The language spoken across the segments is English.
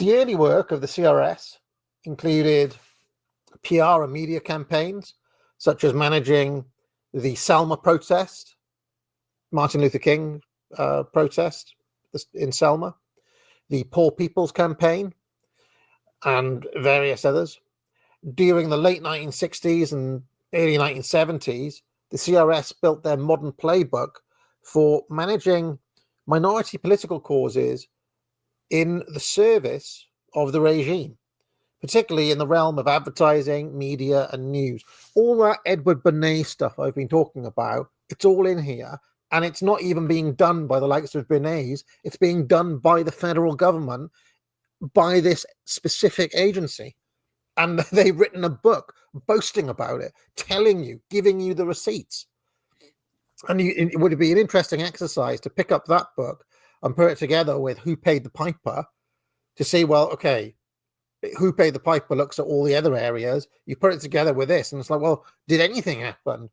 The early work of the CRS included PR and media campaigns, such as managing the Selma protest, Martin Luther King protest in Selma, the Poor People's Campaign, and various others. During the late 1960s and early 1970s, the CRS built their modern playbook for managing minority political causes in the service of the regime, particularly in the realm of advertising, media, and news. All that Edward Bernays stuff I've been talking about, it's all in here. And it's not even being done by the likes of Bernays. It's being done by the federal government, by this specific agency. And they've written a book boasting about it, telling you, giving you the receipts. And it would be an interesting exercise to pick up that book and put it together with Who Paid the Piper to see, well, okay, Who Paid the Piper looks at all the other areas. You put it together with this, and it's like, well, did anything happen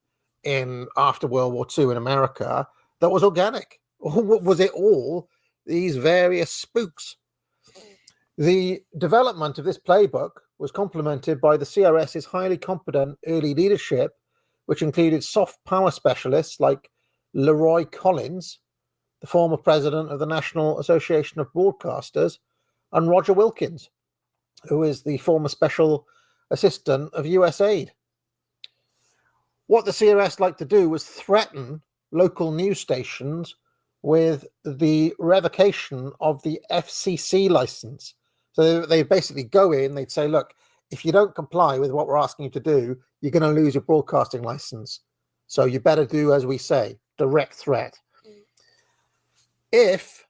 after World War II in America that was organic? Or was it all these various spooks? The development of this playbook was complemented by the CRS's highly competent early leadership, which included soft power specialists like Leroy Collins, the former president of the National Association of Broadcasters, and Roger Wilkins, who is the former special assistant of USAID. What the CRS liked to do was threaten local news stations with the revocation of the FCC license. So they basically go in, they'd say, look, if you don't comply with what we're asking you to do, you're going to lose your broadcasting license. So you better do as we say, direct threat. If,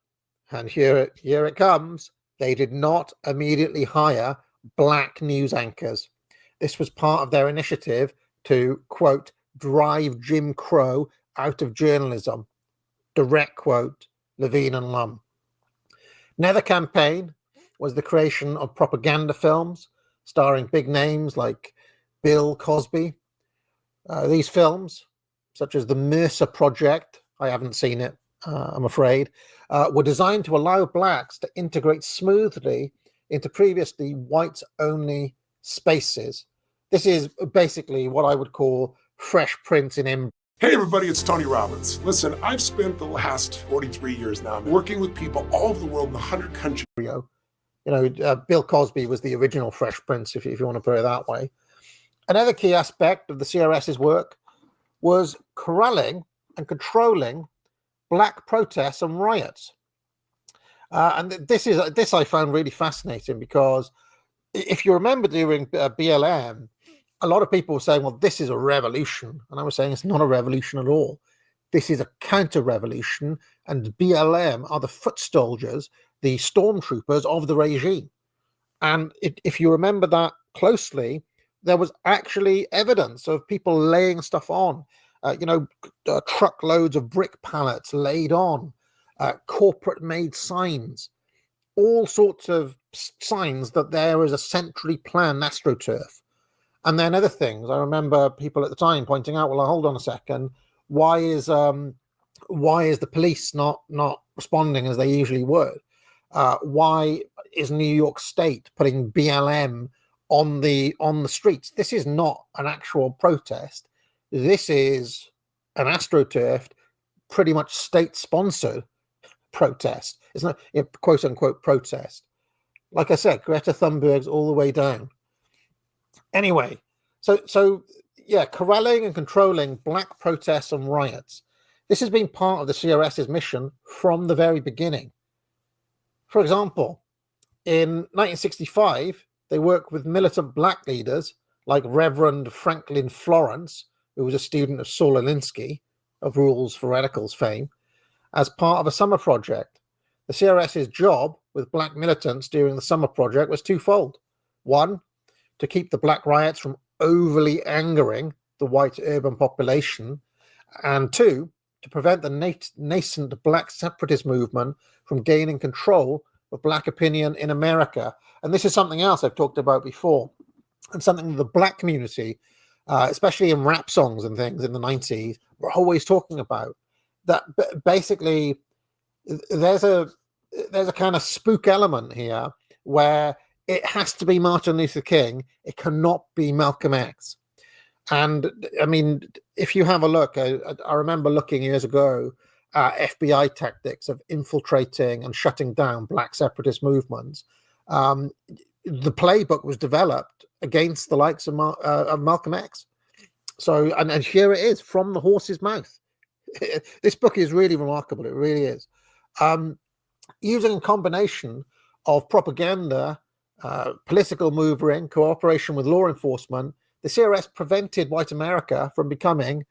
and here it comes, they did not immediately hire black news anchors. This was part of their initiative to, quote, drive Jim Crow out of journalism. Direct quote, Levine and Lum. Another campaign was the creation of propaganda films starring big names like Bill Cosby. These films, such as the Mercer Project, I haven't seen it, I'm afraid, were designed to allow blacks to integrate smoothly into previously whites-only spaces. This is basically what I would call Fresh Prince in Hey everybody, it's Tony Robbins. Listen, I've spent the last 43 years now working with people all over the world in 100 countries. Bill Cosby was the original Fresh Prince, if you want to put it that way. Another key aspect of the CRS's work was corralling and controlling black protests and riots. And this I found really fascinating, because if you remember during BLM, a lot of people were saying, well, this is a revolution. And I was saying it's not a revolution at all. This is a counter-revolution, and BLM are the foot soldiers, the stormtroopers of the regime. And if you remember that closely, there was actually evidence of people laying stuff on, truckloads of brick pallets laid on, corporate-made signs, all sorts of signs that there is a centrally planned AstroTurf. And then other things. I remember people at the time pointing out, well, hold on a second, why is the police not responding as they usually would? Why is New York State putting BLM on the streets? This is not an actual protest. This is an AstroTurf, pretty much state-sponsored protest. It's not a quote-unquote protest. Like I said, Greta Thunberg's all the way down. Anyway, so corralling and controlling black protests and riots. This has been part of the CRS's mission from the very beginning. For example, in 1965, they worked with militant black leaders like Reverend Franklin Florence, who was a student of Saul Alinsky, of Rules for Radicals fame, as part of a summer project. The CRS's job with black militants during the summer project was twofold. One, to keep the black riots from overly angering the white urban population, and two, to prevent the nascent black separatist movement from gaining control of black opinion in America. And this is something else I've talked about before, and something the black community, especially in rap songs and things in the 90s, were always talking about. That basically there's a kind of spook element here where it has to be Martin Luther King. It cannot be Malcolm X. And I mean, if you have a look, I remember looking years ago at FBI tactics of infiltrating and shutting down black separatist movements. The playbook was developed against the likes of Malcolm X. So, and here it is from the horse's mouth. This book is really remarkable. It really is. Using a combination of propaganda, political maneuvering, cooperation with law enforcement, the CRS prevented white America from becoming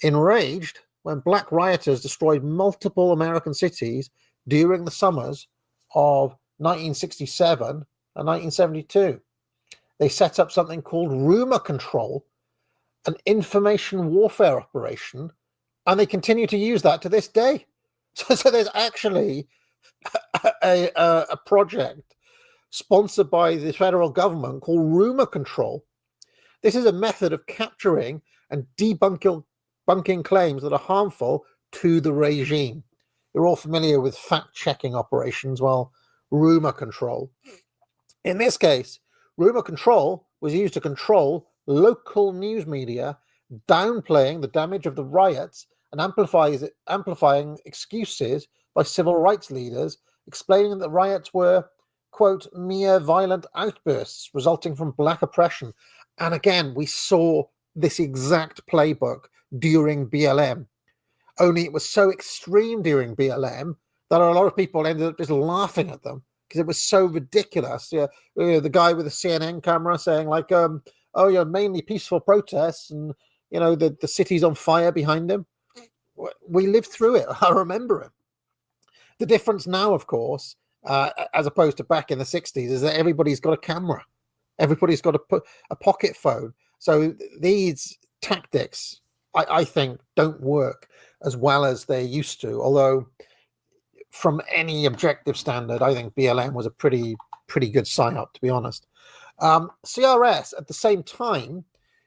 enraged when black rioters destroyed multiple American cities during the summers of 1967 and 1972. They set up something called rumor control, an information warfare operation, and they continue to use that to this day. So there's actually a project sponsored by the federal government called rumor control. This is a method of capturing and debunking claims that are harmful to the regime. You're all familiar with fact-checking operations. Well, rumor control. In this case, rumor control was used to control local news media, downplaying the damage of the riots and amplifying excuses by civil rights leaders, explaining that riots were, quote, mere violent outbursts resulting from black oppression. And again, we saw this exact playbook during BLM, only it was so extreme during BLM that a lot of people ended up just laughing at them because it was so ridiculous. Yeah, the guy with the CNN camera saying like, oh, you're mainly peaceful protests, and you know the city's on fire behind him. We lived through it. I remember it. The difference now, of course, as opposed to back in the 60s, is that everybody's got a camera. Everybody's got a pocket phone. So these tactics, I think, don't work as well as they used to. Although, from any objective standard, I think BLM was a pretty good psyop, to be honest. CRS, at the same time,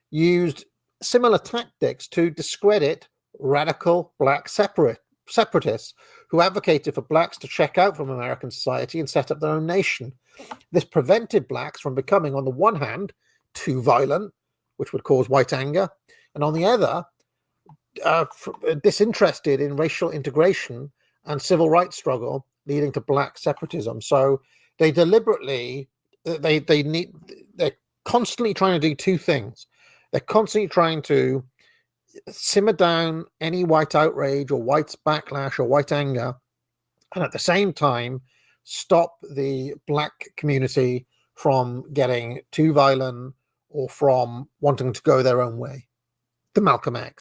used similar tactics to discredit radical black separatists who advocated for blacks to check out from American society and set up their own nation. This prevented blacks from becoming, on the one hand, too violent, which would cause white anger, and on the other, disinterested in racial integration and civil rights struggle, leading to black separatism. So they deliberately, they're constantly trying to do two things. They're constantly trying to simmer down any white outrage or white backlash or white anger, and at the same time stop the black community from getting too violent or from wanting to go their own way. The Malcolm X.